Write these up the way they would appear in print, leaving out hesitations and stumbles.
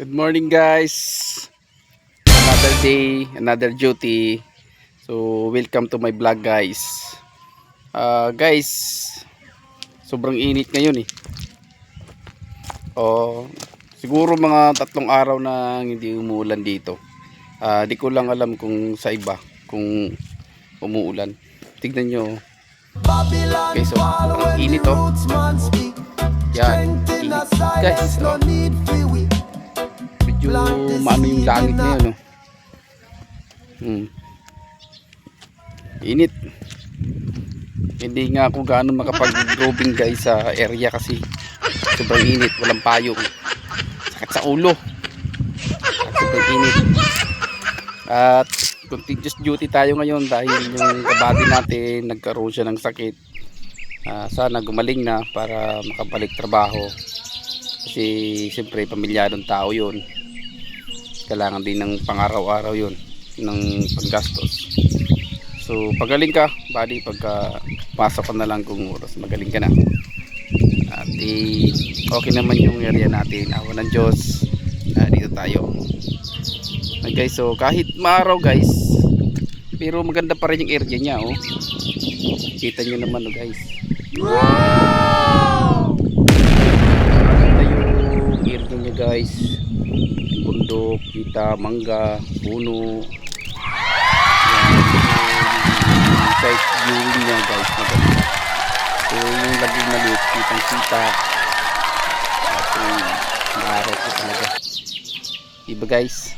Good morning guys. Another day, another duty. So welcome to my vlog guys. Guys, sobrang init ngayon eh. Siguro mga 3 araw na hindi umuulan dito. Di ko lang alam kung sa iba kung umuulan. Tignan nyo. Okay, so ang init oh. Yan, init guys. Medyo maano yung langit ngayon oh. Init. Hindi nga ako gaano makapag-roving guys sa area kasi sobrang init, walang payong, sakit sa ulo, sobrang init. At continuous duty tayo ngayon dahil yung kabady natin nagkaroon siya ng sakit. Sana gumaling na para makabalik trabaho kasi siyempre pamilyadong tao yun, kailangan din ng pang-araw-araw yun, ng panggastos. So pagaling ka buddy, pagka pasok ka na lang kung oras magaling ka na. At okay naman yung area natin, awa ng Diyos, dito tayo. Guys, so kahit maaraw guys, pero maganda pa rin yung area niya oh. Kita nyo naman oh guys. Wow! Maganda yung area niya guys, bundok, kita, mangga, puno. Guys, viewing niya guys, maganda. So yung laging maliit, kitang kita. At maaraw ko talaga, diba guys?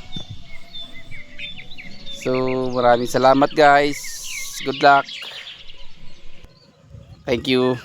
So maraming salamat guys, good luck, thank you.